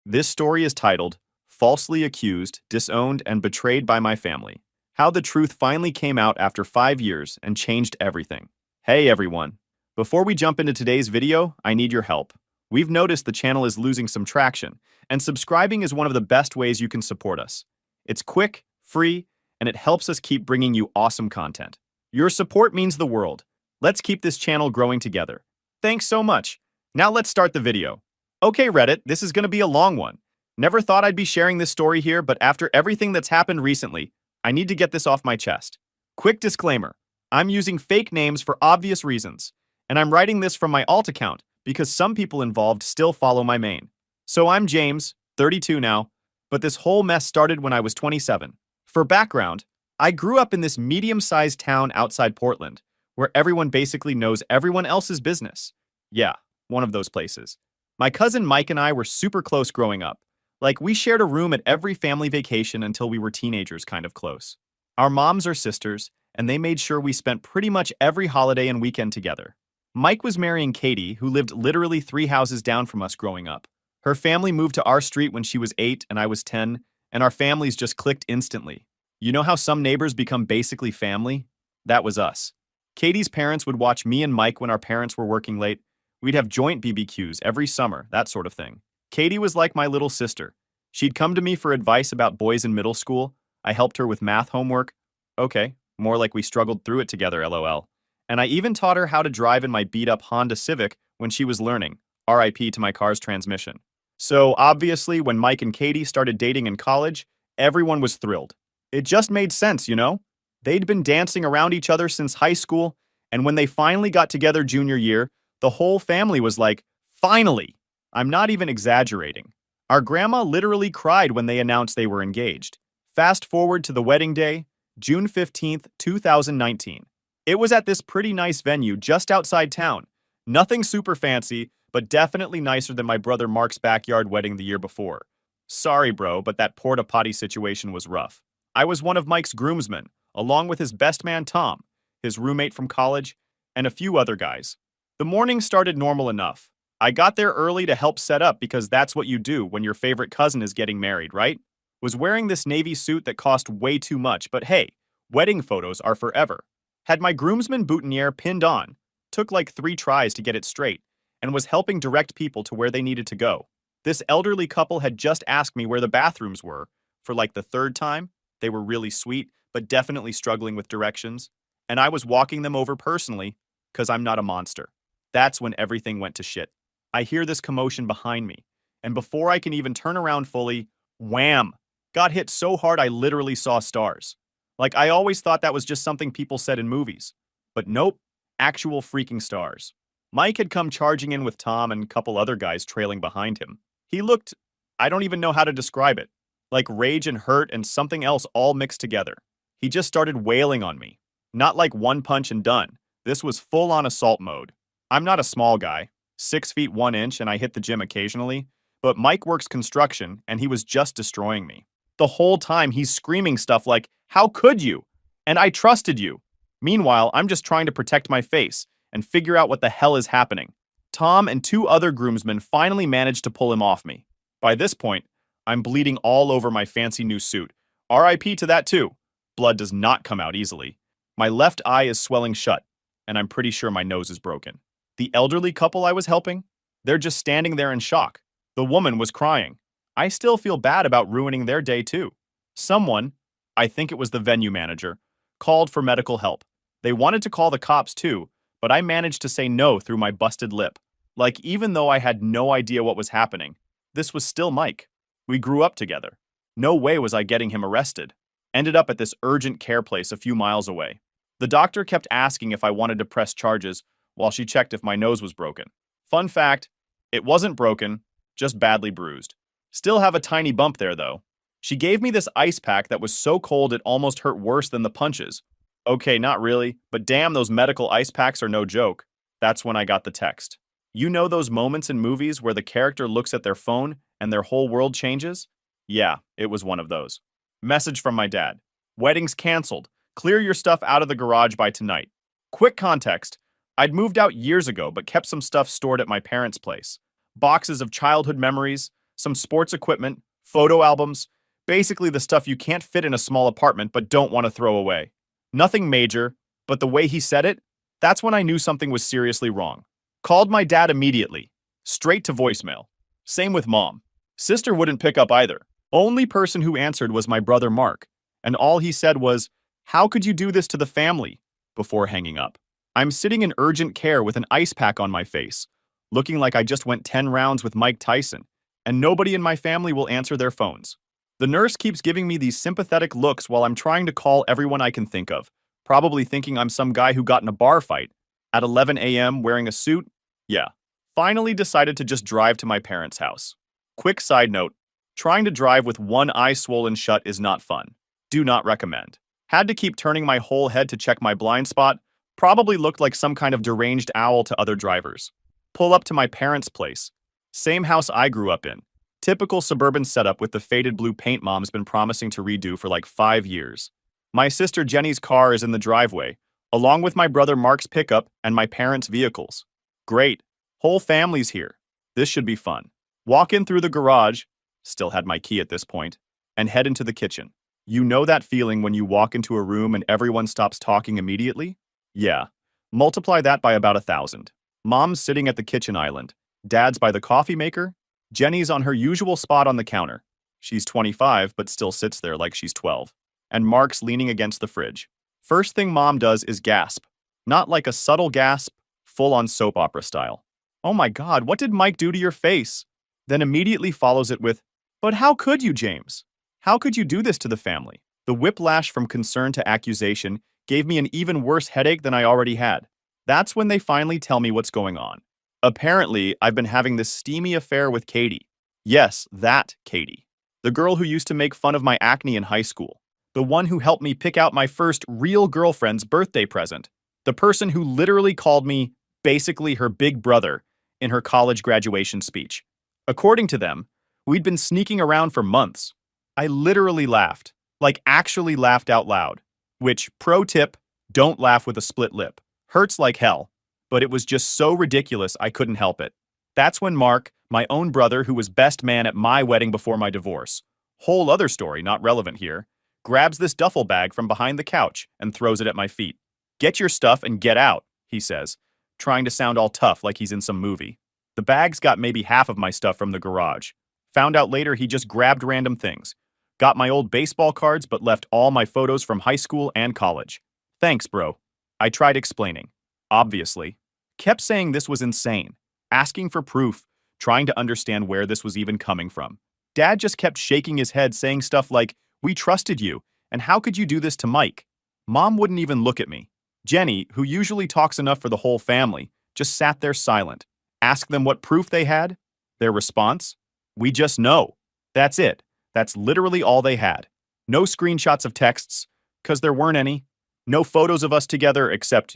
This story is titled, Falsely Accused, Disowned, and Betrayed by My Family. How the truth finally came out after 5 years and changed everything. Hey everyone. Before we jump into today's video, I need your help. We've noticed the channel is losing some traction, and subscribing is one of the best ways you can support us. It's quick, free, and it helps us keep bringing you awesome content. Your support means the world. Let's keep this channel growing together. Thanks so much. Now let's start the video. Okay, Reddit, this is going to be a long one. Never thought I'd be sharing this story here, but after everything that's happened recently, I need to get this off my chest. Quick disclaimer, I'm using fake names for obvious reasons, and I'm writing this from my alt account because some people involved still follow my main. So I'm James, 32 now, but this whole mess started when I was 27. For background, I grew up in this medium-sized town outside Portland, where everyone basically knows everyone else's business. Yeah, one of those places. My cousin Mike and I were super close growing up. Like, we shared a room at every family vacation until we were teenagers kind of close. Our moms are sisters, and they made sure we spent pretty much every holiday and weekend together. Mike was marrying Katie, who lived literally 3 houses down from us growing up. Her family moved to our street when she was 8 and I was 10, and our families just clicked instantly. You know how some neighbors become basically family? That was us. Katie's parents would watch me and Mike when our parents were working late. We'd have joint BBQs every summer, that sort of thing. Katie was like my little sister. She'd come to me for advice about boys in middle school. I helped her with math homework. Okay, more like we struggled through it together, lol. And I even taught her how to drive in my beat-up Honda Civic when she was learning, RIP to my car's transmission. So obviously, when Mike and Katie started dating in college, everyone was thrilled. It just made sense, you know? They'd been dancing around each other since high school, and when they finally got together junior year, the whole family was like, finally! I'm not even exaggerating. Our grandma literally cried when they announced they were engaged. Fast forward to the wedding day, June 15th, 2019. It was at this pretty nice venue just outside town. Nothing super fancy, but definitely nicer than my brother Mark's backyard wedding the year before. Sorry, bro, but that porta-potty situation was rough. I was one of Mike's groomsmen, along with his best man Tom, his roommate from college, and a few other guys. The morning started normal enough. I got there early to help set up because that's what you do when your favorite cousin is getting married, right? Was wearing this navy suit that cost way too much, but hey, wedding photos are forever. Had my groomsman boutonniere pinned on, took like 3 tries to get it straight, and was helping direct people to where they needed to go. This elderly couple had just asked me where the bathrooms were for like the 3rd time. They were really sweet, but definitely struggling with directions, and I was walking them over personally because I'm not a monster. That's when everything went to shit. I hear this commotion behind me, and before I can even turn around fully, wham! Got hit so hard I literally saw stars. Like, I always thought that was just something people said in movies. But nope, actual freaking stars. Mike had come charging in with Tom and a couple other guys trailing behind him. He looked, I don't even know how to describe it, like rage and hurt and something else all mixed together. He just started wailing on me. Not like one punch and done. This was full-on assault mode. I'm not a small guy, 6 feet 1 inch, and I hit the gym occasionally, but Mike works construction, and he was just destroying me. The whole time he's screaming stuff like, "How could you? And I trusted you." Meanwhile, I'm just trying to protect my face and figure out what the hell is happening. Tom and 2 other groomsmen finally managed to pull him off me. By this point, I'm bleeding all over my fancy new suit. RIP to that too. Blood does not come out easily. My left eye is swelling shut, and I'm pretty sure my nose is broken. The elderly couple I was helping, they're just standing there in shock. The woman was crying. I still feel bad about ruining their day too. Someone, I think it was the venue manager, called for medical help. They wanted to call the cops too, but I managed to say no through my busted lip. Like, even though I had no idea what was happening, this was still Mike. We grew up together. No way was I getting him arrested. Ended up at this urgent care place a few miles away. The doctor kept asking if I wanted to press charges while she checked if my nose was broken. Fun fact, it wasn't broken, just badly bruised. Still have a tiny bump there though. She gave me this ice pack that was so cold it almost hurt worse than the punches. Okay, not really, but damn, those medical ice packs are no joke. That's when I got the text. You know those moments in movies where the character looks at their phone and their whole world changes? Yeah, it was one of those. Message from my dad. Wedding's canceled. Clear your stuff out of the garage by tonight. Quick context. I'd moved out years ago but kept some stuff stored at my parents' place. Boxes of childhood memories, some sports equipment, photo albums, basically the stuff you can't fit in a small apartment but don't want to throw away. Nothing major, but the way he said it, that's when I knew something was seriously wrong. Called my dad immediately, straight to voicemail. Same with mom. Sister wouldn't pick up either. Only person who answered was my brother Mark, and all he said was, "How could you do this to the family?" before hanging up. I'm sitting in urgent care with an ice pack on my face, looking like I just went 10 rounds with Mike Tyson, and nobody in my family will answer their phones. The nurse keeps giving me these sympathetic looks while I'm trying to call everyone I can think of, probably thinking I'm some guy who got in a bar fight at 11 a.m. wearing a suit. Yeah. Finally decided to just drive to my parents' house. Quick side note, trying to drive with one eye swollen shut is not fun. Do not recommend. Had to keep turning my whole head to check my blind spot. Probably looked like some kind of deranged owl to other drivers. Pull up to my parents' place. Same house I grew up in. Typical suburban setup with the faded blue paint mom's been promising to redo for like 5 years. My sister Jenny's car is in the driveway, along with my brother Mark's pickup and my parents' vehicles. Great. Whole family's here. This should be fun. Walk in through the garage, still had my key at this point, and head into the kitchen. You know that feeling when you walk into a room and everyone stops talking immediately? Yeah. Multiply that by about 1,000. Mom's sitting at the kitchen island. Dad's by the coffee maker. Jenny's on her usual spot on the counter. She's 25, but still sits there like she's 12. And Mark's leaning against the fridge. First thing Mom does is gasp. Not like a subtle gasp, full-on soap opera style. "Oh my God, what did Mike do to your face?" Then immediately follows it with, "But how could you, James? How could you do this to the family?" The whiplash from concern to accusation gave me an even worse headache than I already had. That's when they finally tell me what's going on. Apparently, I've been having this steamy affair with Katie. Yes, that Katie. The girl who used to make fun of my acne in high school. The one who helped me pick out my first real girlfriend's birthday present. The person who literally called me, basically her big brother, in her college graduation speech. According to them, we'd been sneaking around for months. I literally laughed, like actually laughed out loud. Which, pro tip, don't laugh with a split lip. Hurts like hell. But it was just so ridiculous I couldn't help it. That's when Mark, my own brother who was best man at my wedding before my divorce, whole other story not relevant here, grabs this duffel bag from behind the couch and throws it at my feet. "Get your stuff and get out," he says, trying to sound all tough like he's in some movie. The bag's got maybe half of my stuff from the garage. Found out later he just grabbed random things. Got my old baseball cards but left all my photos from high school and college. "Thanks, bro." I tried explaining. Obviously. Kept saying this was insane. Asking for proof. Trying to understand where this was even coming from. Dad just kept shaking his head saying stuff like, "We trusted you, and how could you do this to Mike?" Mom wouldn't even look at me. Jenny, who usually talks enough for the whole family, just sat there silent. Ask them what proof they had. Their response? "We just know." That's it. That's literally all they had. No screenshots of texts, because there weren't any. No photos of us together except,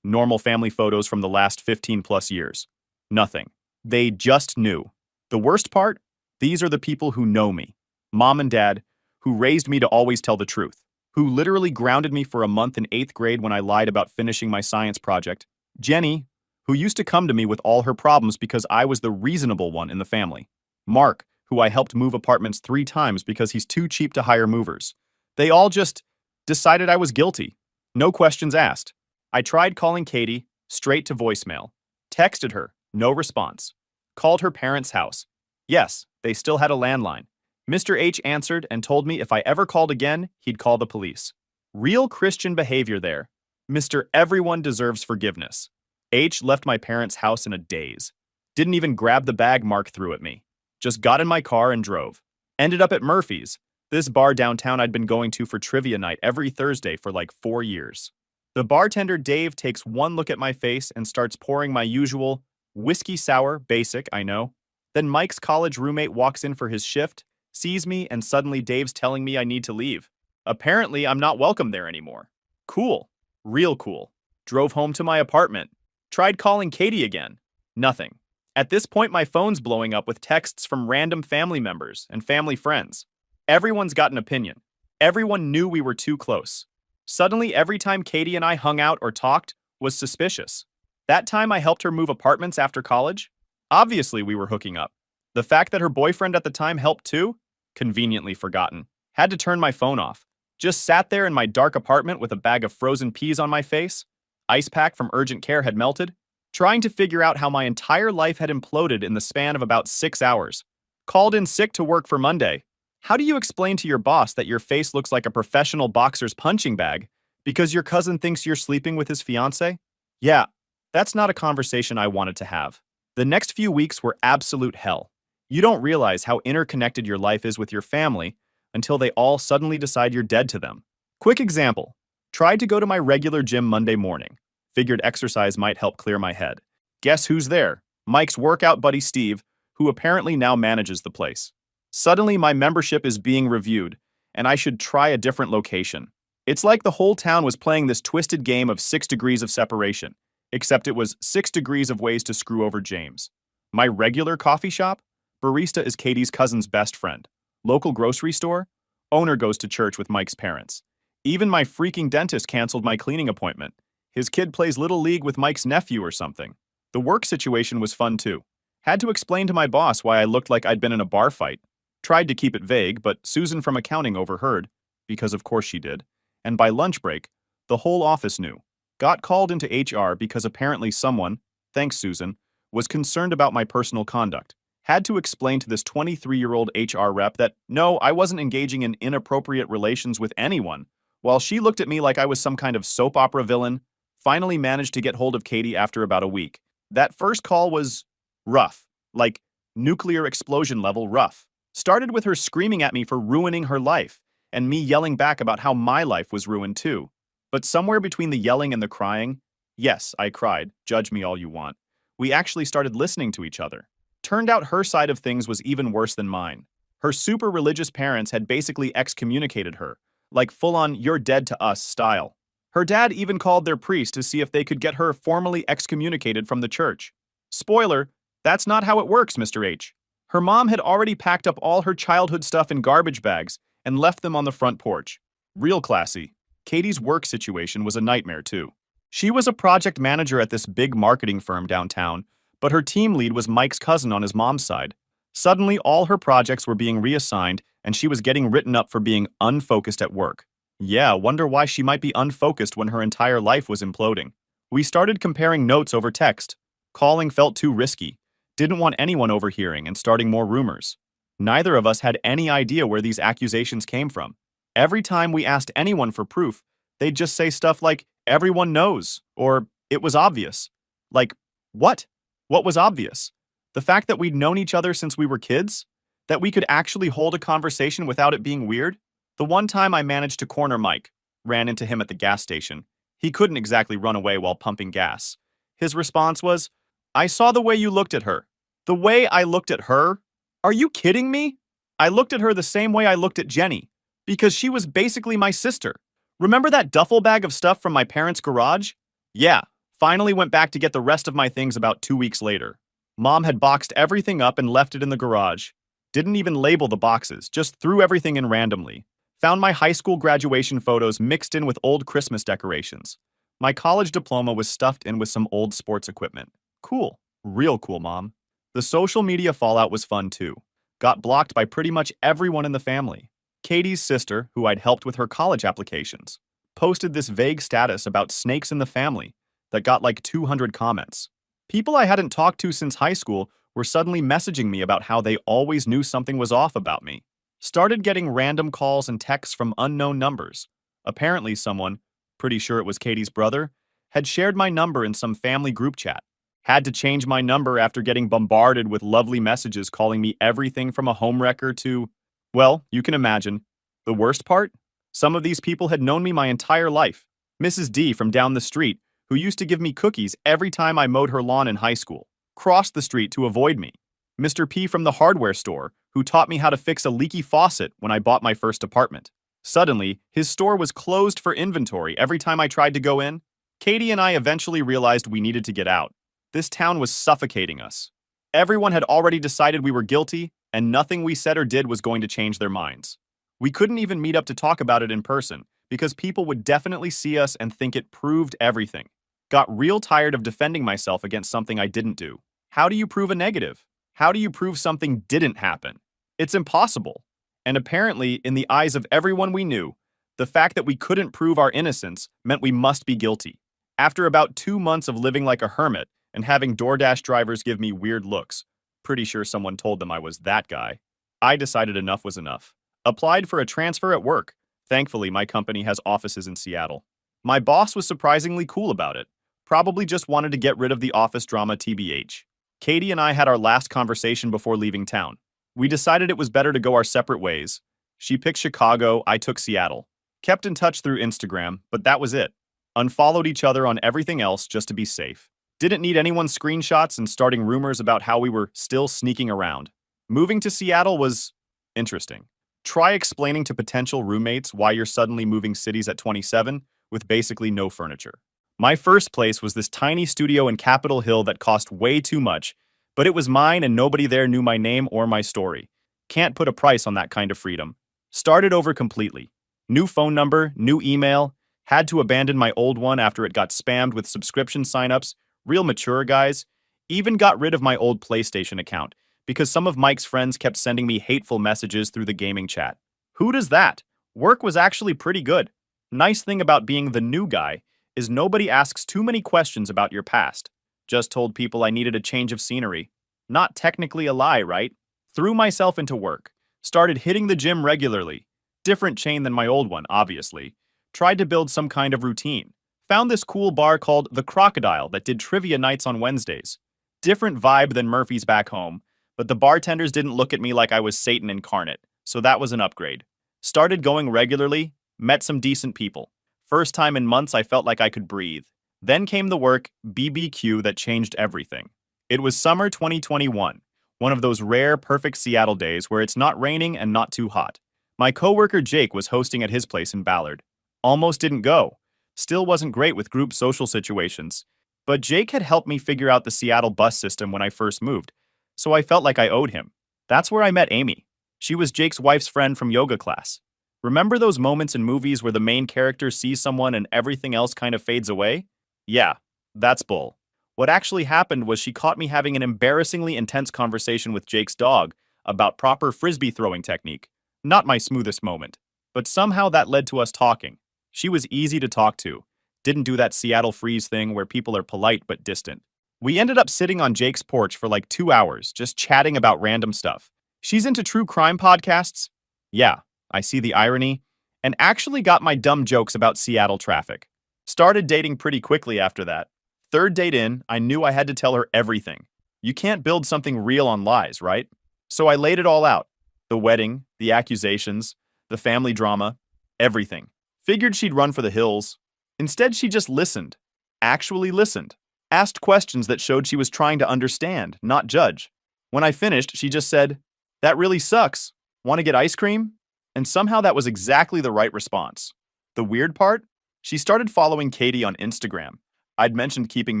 normal family photos from the last 15 plus years. Nothing. They just knew. The worst part? These are the people who know me. Mom and Dad, who raised me to always tell the truth. Who literally grounded me for a month in 8th grade when I lied about finishing my science project. Jenny, who used to come to me with all her problems because I was the reasonable one in the family. Mark, who I helped move apartments 3 times because he's too cheap to hire movers. They all just decided I was guilty. No questions asked. I tried calling Katie, straight to voicemail. Texted her, no response. Called her parents' house. Yes, they still had a landline. Mr. H answered and told me if I ever called again, he'd call the police. Real Christian behavior there. Mr. Everyone deserves forgiveness. H left my parents' house in a daze. Didn't even grab the bag Mark threw at me. Just got in my car and drove. Ended up at Murphy's, this bar downtown I'd been going to for trivia night every Thursday for like 4 years. The bartender Dave takes one look at my face and starts pouring my usual whiskey sour, basic, I know. Then Mike's college roommate walks in for his shift, sees me, and suddenly Dave's telling me I need to leave. Apparently, I'm not welcome there anymore. Cool. Real cool. Drove home to my apartment. Tried calling Katie again. Nothing. At this point, my phone's blowing up with texts from random family members and family friends. Everyone's got an opinion. Everyone knew we were too close. Suddenly, every time Katie and I hung out or talked was suspicious. That time I helped her move apartments after college? Obviously, we were hooking up. The fact that her boyfriend at the time helped too? Conveniently forgotten. Had to turn my phone off. Just sat there in my dark apartment with a bag of frozen peas on my face. Ice pack from urgent care had melted. Trying to figure out how my entire life had imploded in the span of about 6 hours. Called in sick to work for Monday. How do you explain to your boss that your face looks like a professional boxer's punching bag because your cousin thinks you're sleeping with his fiancé? Yeah, that's not a conversation I wanted to have. The next few weeks were absolute hell. You don't realize how interconnected your life is with your family until they all suddenly decide you're dead to them. Quick example. Tried to go to my regular gym Monday morning. Figured exercise might help clear my head. Guess who's there? Mike's workout buddy Steve, who apparently now manages the place. Suddenly my membership is being reviewed, and I should try a different location. It's like the whole town was playing this twisted game of 6 degrees of separation, except it was 6 degrees of ways to screw over James. My regular coffee shop? Barista is Katie's cousin's best friend. Local grocery store? Owner goes to church with Mike's parents. Even my freaking dentist canceled my cleaning appointment. His kid plays Little League with Mike's nephew or something. The work situation was fun too. Had to explain to my boss why I looked like I'd been in a bar fight. Tried to keep it vague, but Susan from accounting overheard, because of course she did. And by lunch break, the whole office knew. Got called into HR because apparently someone, thanks Susan, was concerned about my personal conduct. Had to explain to this 23-year-old HR rep that no, I wasn't engaging in inappropriate relations with anyone, while she looked at me like I was some kind of soap opera villain. Finally managed to get hold of Katie after about a week. That first call was rough, like nuclear explosion level rough. Started with her screaming at me for ruining her life, and me yelling back about how my life was ruined too. But somewhere between the yelling and the crying, yes, I cried, judge me all you want, we actually started listening to each other. Turned out her side of things was even worse than mine. Her super religious parents had basically excommunicated her, like full-on you're dead to us style. Her dad even called their priest to see if they could get her formally excommunicated from the church. Spoiler, that's not how it works, Mr. H. Her mom had already packed up all her childhood stuff in garbage bags and left them on the front porch. Real classy. Katie's work situation was a nightmare too. She was a project manager at this big marketing firm downtown, but her team lead was Mike's cousin on his mom's side. Suddenly, all her projects were being reassigned, and she was getting written up for being unfocused at work. Yeah, wonder why she might be unfocused when her entire life was imploding. We started comparing notes over text. Calling felt too risky. Didn't want anyone overhearing and starting more rumors. Neither of us had any idea where these accusations came from. Every time we asked anyone for proof, they'd just say stuff like, everyone knows, or it was obvious. Like, what? What was obvious? The fact that we'd known each other since we were kids? That we could actually hold a conversation without it being weird? The one time I managed to corner Mike, ran into him at the gas station. He couldn't exactly run away while pumping gas. His response was, I saw the way you looked at her. The way I looked at her? Are you kidding me? I looked at her the same way I looked at Jenny, because she was basically my sister. Remember that duffel bag of stuff from my parents' garage? Yeah, finally went back to get the rest of my things about 2 weeks later. Mom had boxed everything up and left it in the garage. Didn't even label the boxes, just threw everything in randomly. Found my high school graduation photos mixed in with old Christmas decorations. My college diploma was stuffed in with some old sports equipment. Cool. Real cool, Mom. The social media fallout was fun too. Got blocked by pretty much everyone in the family. Katie's sister, who I'd helped with her college applications, posted this vague status about snakes in the family that got like 200 comments. People I hadn't talked to since high school were suddenly messaging me about how they always knew something was off about me. Started getting random calls and texts from unknown numbers. Apparently someone, pretty sure it was Katie's brother, had shared my number in some family group chat. Had to change my number after getting bombarded with lovely messages calling me everything from a homewrecker to, well, you can imagine. The worst part? Some of these people had known me my entire life. Mrs. D from down the street, who used to give me cookies every time I mowed her lawn in high school, crossed the street to avoid me. Mr. P from the hardware store, who taught me how to fix a leaky faucet when I bought my first apartment. Suddenly, his store was closed for inventory every time I tried to go in. Katie and I eventually realized we needed to get out. This town was suffocating us. Everyone had already decided we were guilty, and nothing we said or did was going to change their minds. We couldn't even meet up to talk about it in person, because people would definitely see us and think it proved everything. Got real tired of defending myself against something I didn't do. How do you prove a negative? How do you prove something didn't happen? It's impossible. And apparently, in the eyes of everyone we knew, the fact that we couldn't prove our innocence meant we must be guilty. After about 2 months of living like a hermit and having DoorDash drivers give me weird looks, pretty sure someone told them I was that guy, I decided enough was enough. Applied for a transfer at work. Thankfully, my company has offices in Seattle. My boss was surprisingly cool about it. Probably just wanted to get rid of the office drama TBH. Katie and I had our last conversation before leaving town. We decided it was better to go our separate ways. She picked Chicago, I took Seattle. Kept in touch through Instagram, but that was it. Unfollowed each other on everything else just to be safe. Didn't need anyone's screenshots and starting rumors about how we were still sneaking around. Moving to Seattle was interesting. Try explaining to potential roommates why you're suddenly moving cities at 27 with basically no furniture. My first place was this tiny studio in Capitol Hill that cost way too much, but it was mine and nobody there knew my name or my story. Can't put a price on that kind of freedom. Started over completely. New phone number, new email, had to abandon my old one after it got spammed with subscription signups, real mature guys. Even got rid of my old PlayStation account because some of Mike's friends kept sending me hateful messages through the gaming chat. Who does that? Work was actually pretty good. Nice thing about being the new guy is nobody asks too many questions about your past. Just told people I needed a change of scenery. Not technically a lie, right? Threw myself into work. Started hitting the gym regularly. Different chain than my old one, obviously. Tried to build some kind of routine. Found this cool bar called The Crocodile that did trivia nights on Wednesdays. Different vibe than Murphy's back home, but the bartenders didn't look at me like I was Satan incarnate, so that was an upgrade. Started going regularly, met some decent people. First time in months I felt like I could breathe. Then came the work, BBQ, that changed everything. It was summer 2021, one of those rare, perfect Seattle days where it's not raining and not too hot. My coworker Jake was hosting at his place in Ballard. Almost didn't go. Still wasn't great with group social situations. But Jake had helped me figure out the Seattle bus system when I first moved, so I felt like I owed him. That's where I met Amy. She was Jake's wife's friend from yoga class. Remember those moments in movies where the main character sees someone and everything else kind of fades away? Yeah, that's bull. What actually happened was she caught me having an embarrassingly intense conversation with Jake's dog about proper frisbee throwing technique. Not my smoothest moment. But somehow that led to us talking. She was easy to talk to. Didn't do that Seattle freeze thing where people are polite but distant. We ended up sitting on Jake's porch for like 2 hours, just chatting about random stuff. She's into true crime podcasts? Yeah, I see the irony. And actually got my dumb jokes about Seattle traffic. Started dating pretty quickly after that. Third date in, I knew I had to tell her everything. You can't build something real on lies, right? So I laid it all out. The wedding, the accusations, the family drama, everything. Figured she'd run for the hills. Instead, she just listened. Actually listened. Asked questions that showed she was trying to understand, not judge. When I finished, she just said, "That really sucks. Want to get ice cream?" And somehow that was exactly the right response. The weird part? She started following Katie on Instagram. I'd mentioned keeping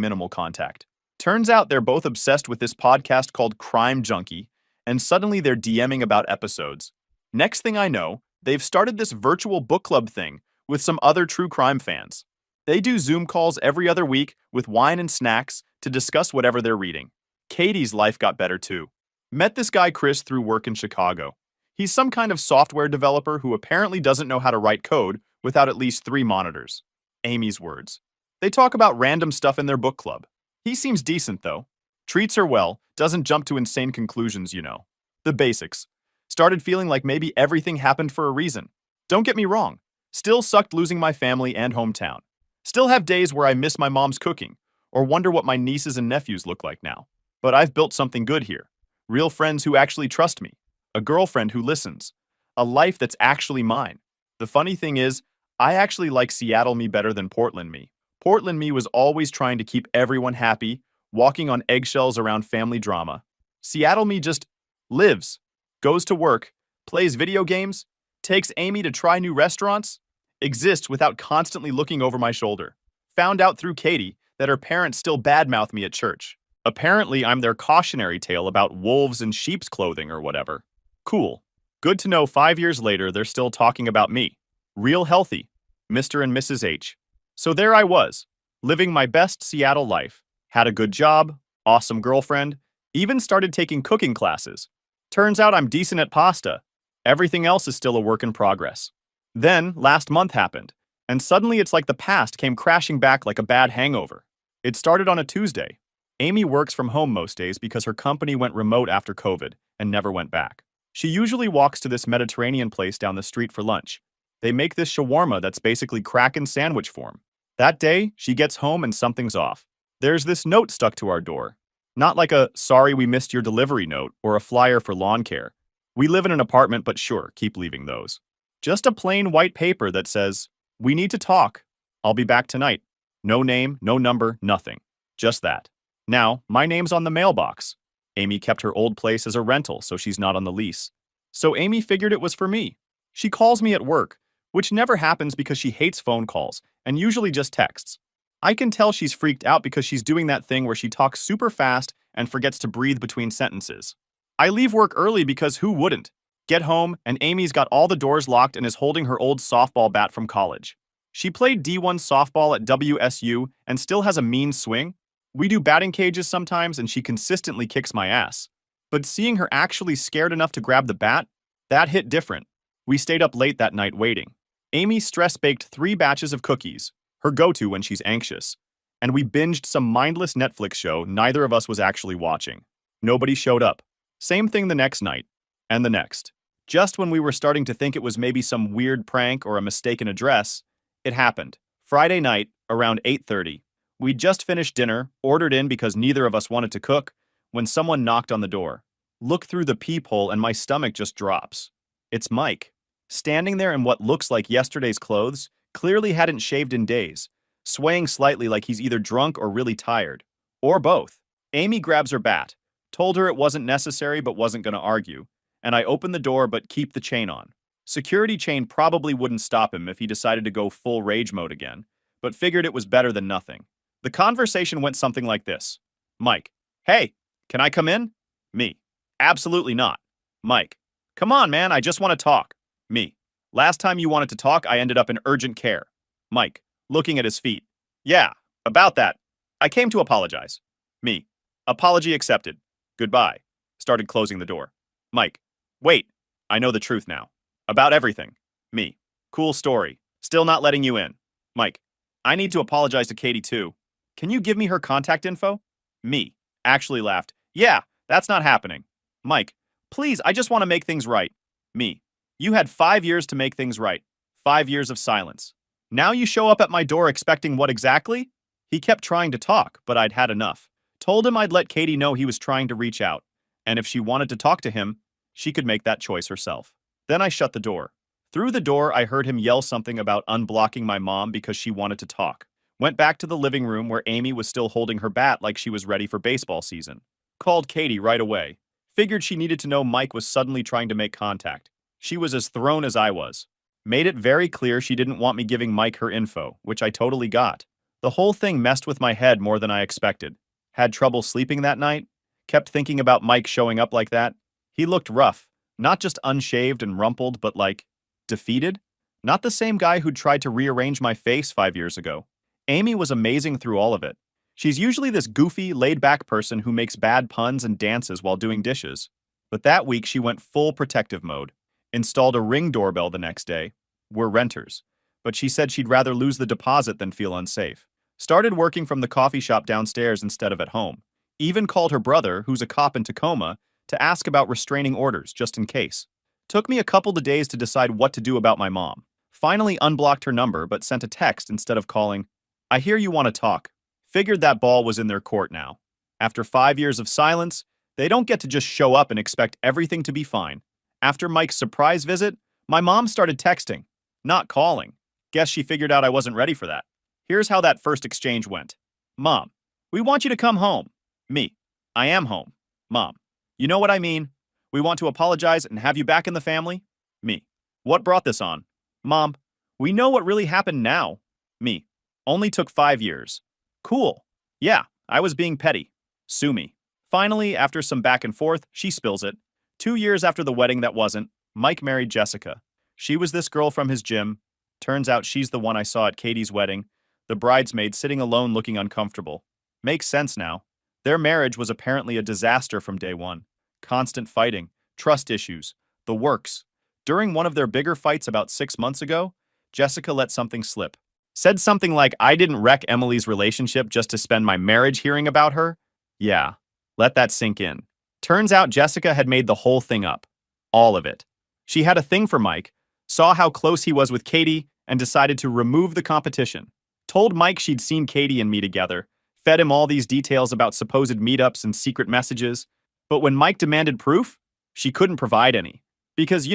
minimal contact. Turns out they're both obsessed with this podcast called Crime Junkie, and suddenly they're DMing about episodes. Next thing I know, they've started this virtual book club thing with some other true crime fans. They do Zoom calls every other week with wine and snacks to discuss whatever they're reading. Katie's life got better too. Met this guy Chris through work in Chicago. He's some kind of software developer who apparently doesn't know how to write code without at least 3 monitors. Amy's words. They talk about random stuff in their book club. He seems decent though. Treats her well, doesn't jump to insane conclusions, you know. The basics. Started feeling like maybe everything happened for a reason. Don't get me wrong. Still sucked losing my family and hometown. Still have days where I miss my mom's cooking, or wonder what my nieces and nephews look like now. But I've built something good here. Real friends who actually trust me. A girlfriend who listens. A life that's actually mine. The funny thing is, I actually like Seattle me better than Portland me. Portland me was always trying to keep everyone happy, walking on eggshells around family drama. Seattle me just lives, goes to work, plays video games, takes Amy to try new restaurants, exists without constantly looking over my shoulder. Found out through Katie that her parents still badmouth me at church. Apparently, I'm their cautionary tale about wolves in sheep's clothing or whatever. Cool. Good to know 5 years later they're still talking about me. Real healthy. Mr. and Mrs. H. So there I was, living my best Seattle life. Had a good job, awesome girlfriend, Even started taking cooking classes. Turns out I'm decent at pasta. Everything else is still a work in progress. Then, last month happened, and suddenly it's like the past came crashing back like a bad hangover. It started on a Tuesday. Amy works from home most days because her company went remote after COVID and never went back. She usually walks to this Mediterranean place down the street for lunch. They make this shawarma that's basically Kraken sandwich form. That day, she gets home and something's off. There's this note stuck to our door. Not like a "sorry we missed your delivery" note or a flyer for lawn care. We live in an apartment, but sure, keep leaving those. Just a plain white paper that says, "We need to talk. I'll be back tonight." No name, no number, nothing. Just that. Now, my name's on the mailbox. Amy kept her old place as a rental, so she's not on the lease. So Amy figured it was for me. She calls me at work, which never happens because she hates phone calls and usually just texts. I can tell she's freaked out because she's doing that thing where she talks super fast and forgets to breathe between sentences. I leave work early because who wouldn't? Get home, and Amy's got all the doors locked and is holding her old softball bat from college. She played D1 softball at WSU and still has a mean swing. We do batting cages sometimes and she consistently kicks my ass. But seeing her actually scared enough to grab the bat, that hit different. We stayed up late that night waiting. Amy stress-baked 3 batches of cookies, her go-to when she's anxious. And we binged some mindless Netflix show neither of us was actually watching. Nobody showed up. Same thing the next night. And the next. Just when we were starting to think it was maybe some weird prank or a mistaken address, it happened. Friday night, around 8:30. We'd just finished dinner, ordered in because neither of us wanted to cook, when someone knocked on the door. Look through the peephole and my stomach just drops. It's Mike. Standing there in what looks like yesterday's clothes, clearly hadn't shaved in days, swaying slightly like he's either drunk or really tired. Or both. Amy grabs her bat, told her it wasn't necessary but wasn't going to argue, and I opened the door but keep the chain on. Security chain probably wouldn't stop him if he decided to go full rage mode again, but figured it was better than nothing. The conversation went something like this. Mike: "Hey, can I come in?" Me: "Absolutely not." Mike: "Come on, man, I just want to talk." Me: "Last time you wanted to talk, I ended up in urgent care." Mike, looking at his feet: "Yeah, about that. I came to apologize." Me: "Apology accepted. Goodbye." Started closing the door. Mike: "Wait, I know the truth now. About everything." Me: "Cool story. Still not letting you in." Mike: "I need to apologize to Katie too. Can you give me her contact info?" Me: actually laughed. "Yeah, that's not happening." Mike: "Please, I just want to make things right." Me: "You had 5 years to make things right. 5 years of silence. Now you show up at my door expecting what exactly?" He kept trying to talk, but I'd had enough. Told him I'd let Katie know he was trying to reach out, and if she wanted to talk to him, she could make that choice herself. Then I shut the door. Through the door, I heard him yell something about unblocking my mom because she wanted to talk. Went back to the living room where Amy was still holding her bat like she was ready for baseball season. Called Katie right away. Figured she needed to know Mike was suddenly trying to make contact. She was as thrown as I was. Made it very clear she didn't want me giving Mike her info, which I totally got. The whole thing messed with my head more than I expected. Had trouble sleeping that night. Kept thinking about Mike showing up like that. He looked rough. Not just unshaved and rumpled, but like, defeated? Not the same guy who'd tried to rearrange my face 5 years ago. Amy was amazing through all of it. She's usually this goofy, laid-back person who makes bad puns and dances while doing dishes. But that week she went full protective mode. Installed a Ring doorbell the next day. We're renters. But she said she'd rather lose the deposit than feel unsafe. Started working from the coffee shop downstairs instead of at home. Even called her brother, who's a cop in Tacoma, to ask about restraining orders, just in case. Took me a couple of days to decide what to do about my mom. Finally unblocked her number, but sent a text instead of calling. "I hear you want to talk." Figured that ball was in their court now. After 5 years of silence, they don't get to just show up and expect everything to be fine. After Mike's surprise visit, my mom started texting, not calling. Guess she figured out I wasn't ready for that. Here's how that first exchange went. Mom: "We want you to come home." Me: "I am home." Mom: "You know what I mean. We want to apologize and have you back in the family." Me: "What brought this on?" Mom: "We know what really happened now." Me: "Only took 5 years." Cool. Yeah, I was being petty. Sue me. Finally, after some back and forth, she spills it. 2 years after the wedding that wasn't, Mike married Jessica. She was this girl from his gym. Turns out she's the one I saw at Katie's wedding, the bridesmaid sitting alone looking uncomfortable. Makes sense now. Their marriage was apparently a disaster from day one. Constant fighting, trust issues, the works. During one of their bigger fights about 6 months ago, Jessica let something slip. Said something like, I didn't wreck Emily's relationship just to spend my marriage hearing about her. Yeah, let that sink in. Turns out Jessica had made the whole thing up. All of it. She had a thing for Mike, saw how close he was with Katie, and decided to remove the competition. Told Mike she'd seen Katie and me together, fed him all these details about supposed meetups and secret messages. But when Mike demanded proof, she couldn't provide any. Because,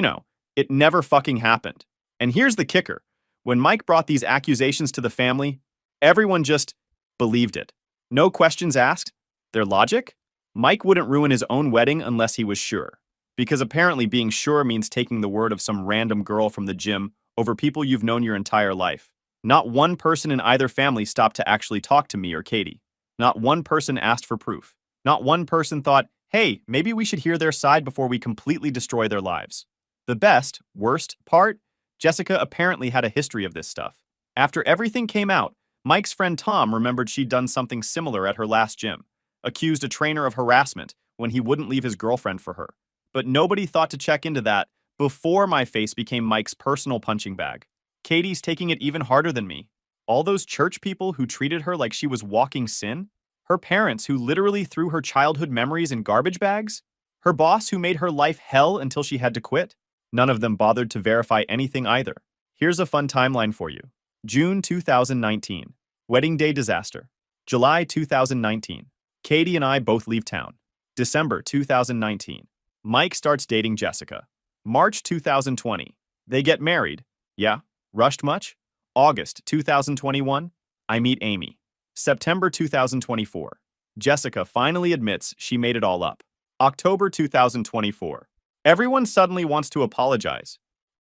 it never fucking happened. And here's the kicker. When Mike brought these accusations to the family, everyone just believed it. No questions asked. Their logic? Mike wouldn't ruin his own wedding unless he was sure. Because apparently being sure means taking the word of some random girl from the gym over people you've known your entire life. Not one person in either family stopped to actually talk to me or Katie. Not one person asked for proof. Not one person thought, hey, maybe we should hear their side before we completely destroy their lives. The worst part? Jessica apparently had a history of this stuff. After everything came out, Mike's friend Tom remembered she'd done something similar at her last gym. Accused a trainer of harassment when he wouldn't leave his girlfriend for her. But nobody thought to check into that before my face became Mike's personal punching bag. Katie's taking it even harder than me. All those church people who treated her like she was walking sin? Her parents who literally threw her childhood memories in garbage bags? Her boss who made her life hell until she had to quit? None of them bothered to verify anything either. Here's a fun timeline for you. June 2019. Wedding day disaster. July 2019. Katie and I both leave town. December 2019. Mike starts dating Jessica. March 2020. They get married. Yeah, rushed much? August 2021. I meet Amy. September 2024. Jessica finally admits she made it all up. October 2024. Everyone suddenly wants to apologize.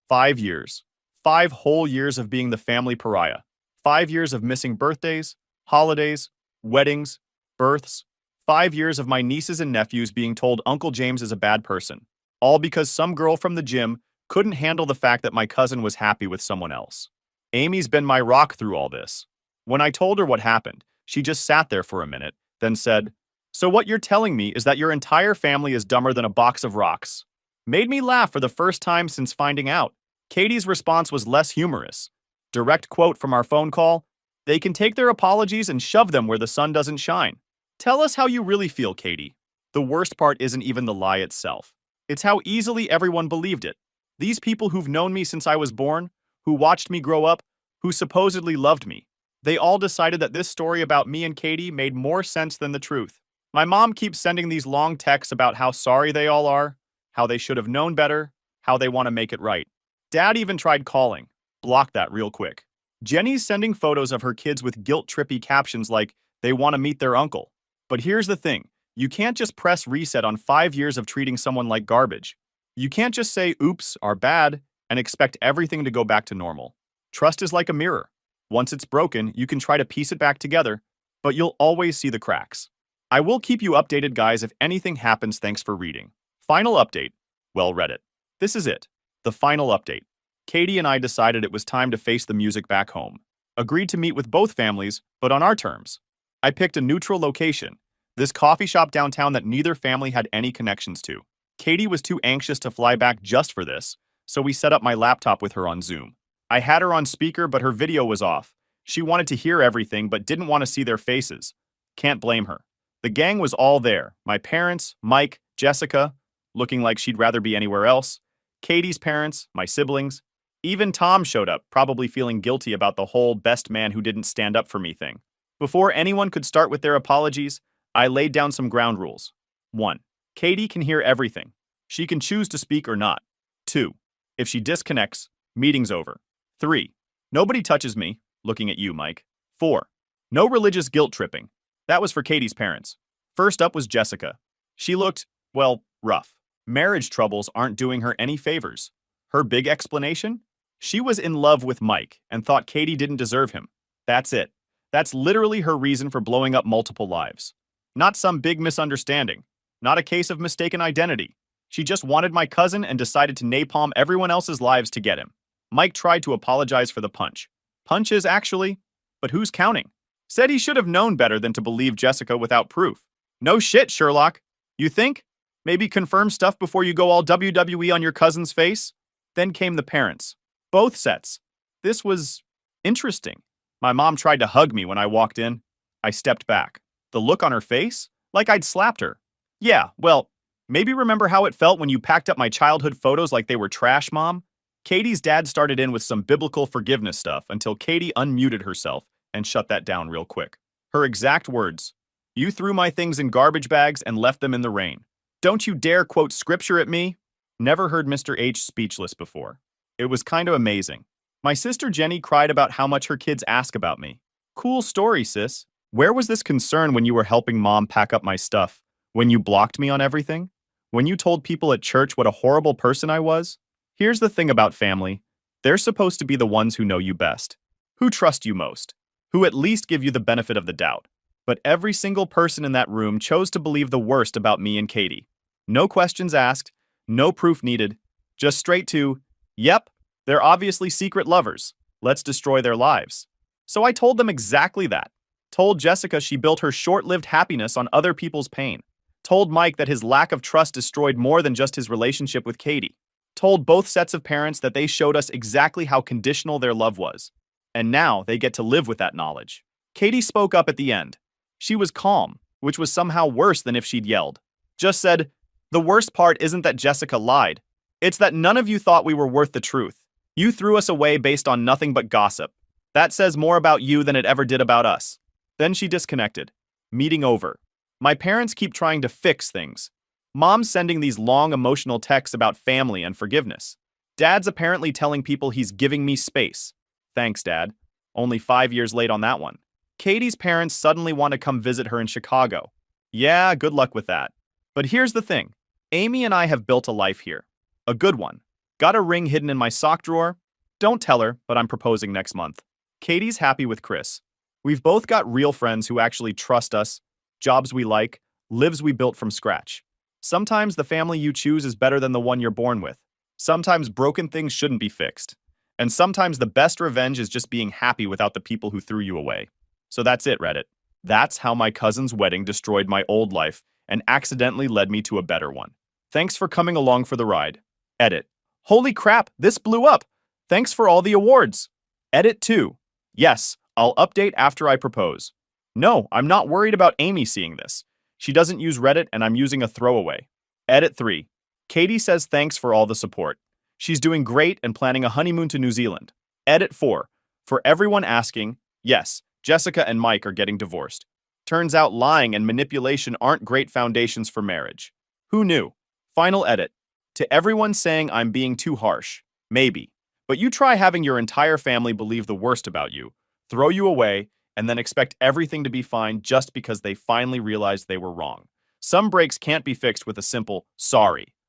5 years. 5 whole years of being the family pariah. 5 years of missing birthdays, holidays, weddings, births. 5 years of my nieces and nephews being told Uncle James is a bad person. All because some girl from the gym couldn't handle the fact that my cousin was happy with someone else. Amy's been my rock through all this. When I told her what happened, she just sat there for a minute, then said, "So what you're telling me is that your entire family is dumber than a box of rocks." Made me laugh for the first time since finding out. Katie's response was less humorous. Direct quote from our phone call, "They can take their apologies and shove them where the sun doesn't shine." Tell us how you really feel, Katie. The worst part isn't even the lie itself. It's how easily everyone believed it. These people who've known me since I was born, who watched me grow up, who supposedly loved me, they all decided that this story about me and Katie made more sense than the truth. My mom keeps sending these long texts about how sorry they all are, how they should have known better, how they want to make it right. Dad even tried calling. Block that real quick. Jenny's sending photos of her kids with guilt-trippy captions like, they want to meet their uncle. But here's the thing. You can't just press reset on 5 years of treating someone like garbage. You can't just say, oops, are bad, and expect everything to go back to normal. Trust is like a mirror. Once it's broken, you can try to piece it back together, but you'll always see the cracks. I will keep you updated, guys, if anything happens. Thanks for reading. Final update. Well, Reddit. This is it. The final update. Katie and I decided it was time to face the music back home. Agreed to meet with both families, but on our terms. I picked a neutral location, this coffee shop downtown that neither family had any connections to. Katie was too anxious to fly back just for this, so we set up my laptop with her on Zoom. I had her on speaker, but her video was off. She wanted to hear everything, but didn't want to see their faces. Can't blame her. The gang was all there. My parents, Mike, Jessica, looking like she'd rather be anywhere else, Katie's parents, my siblings. Even Tom showed up, probably feeling guilty about the whole best man who didn't stand up for me thing. Before anyone could start with their apologies, I laid down some ground rules. 1. Katie can hear everything. She can choose to speak or not. 2. If she disconnects, meeting's over. 3. Nobody touches me, looking at you, Mike. 4. No religious guilt tripping. That was for Katie's parents. First up was Jessica. She looked, well, rough. Marriage troubles aren't doing her any favors. Her big explanation? She was in love with Mike and thought Katie didn't deserve him. That's it. That's literally her reason for blowing up multiple lives. Not some big misunderstanding. Not a case of mistaken identity. She just wanted my cousin and decided to napalm everyone else's lives to get him. Mike tried to apologize for the punch. Punches, actually, but who's counting? Said he should have known better than to believe Jessica without proof. No shit, Sherlock. You think? Maybe confirm stuff before you go all WWE on your cousin's face? Then came the parents. Both sets. This was interesting. My mom tried to hug me when I walked in. I stepped back. The look on her face? Like I'd slapped her. Yeah, well, maybe remember how it felt when you packed up my childhood photos like they were trash, Mom? Katie's dad started in with some biblical forgiveness stuff until Katie unmuted herself and shut that down real quick. Her exact words: "You threw my things in garbage bags and left them in the rain. Don't you dare quote scripture at me." Never heard Mr. H speechless before. It was kind of amazing. My sister Jenny cried about how much her kids ask about me. Cool story, sis. Where was this concern when you were helping Mom pack up my stuff? When you blocked me on everything? When you told people at church what a horrible person I was? Here's the thing about family. They're supposed to be the ones who know you best, who trust you most, who at least give you the benefit of the doubt. But every single person in that room chose to believe the worst about me and Katie. No questions asked, no proof needed, just straight to, yep, they're obviously secret lovers. Let's destroy their lives. So I told them exactly that. Told Jessica she built her short-lived happiness on other people's pain. Told Mike that his lack of trust destroyed more than just his relationship with Katie. Told both sets of parents that they showed us exactly how conditional their love was. And now they get to live with that knowledge. Katie spoke up at the end. She was calm, which was somehow worse than if she'd yelled. Just said, "The worst part isn't that Jessica lied. It's that none of you thought we were worth the truth. You threw us away based on nothing but gossip. That says more about you than it ever did about us." Then she disconnected. Meeting over. My parents keep trying to fix things. Mom's sending these long emotional texts about family and forgiveness. Dad's apparently telling people he's giving me space. Thanks, Dad. Only 5 years late on that one. Katie's parents suddenly want to come visit her in Chicago. Yeah, good luck with that. But here's the thing. Amy and I have built a life here. A good one. Got a ring hidden in my sock drawer? Don't tell her, but I'm proposing next month. Katie's happy with Chris. We've both got real friends who actually trust us, jobs we like, lives we built from scratch. Sometimes the family you choose is better than the one you're born with. Sometimes broken things shouldn't be fixed. And sometimes the best revenge is just being happy without the people who threw you away. So that's it, Reddit. That's how my cousin's wedding destroyed my old life and accidentally led me to a better one. Thanks for coming along for the ride. Edit. Holy crap, this blew up. Thanks for all the awards. Edit 2. Yes, I'll update after I propose. No, I'm not worried about Amy seeing this. She doesn't use Reddit and I'm using a throwaway. Edit 3. Katie says thanks for all the support. She's doing great and planning a honeymoon to New Zealand. Edit 4. For everyone asking, yes, Jessica and Mike are getting divorced. Turns out lying and manipulation aren't great foundations for marriage. Who knew? Final edit. To everyone saying I'm being too harsh, maybe. But you try having your entire family believe the worst about you, throw you away, and then expect everything to be fine just because they finally realized they were wrong. Some breaks can't be fixed with a simple, sorry.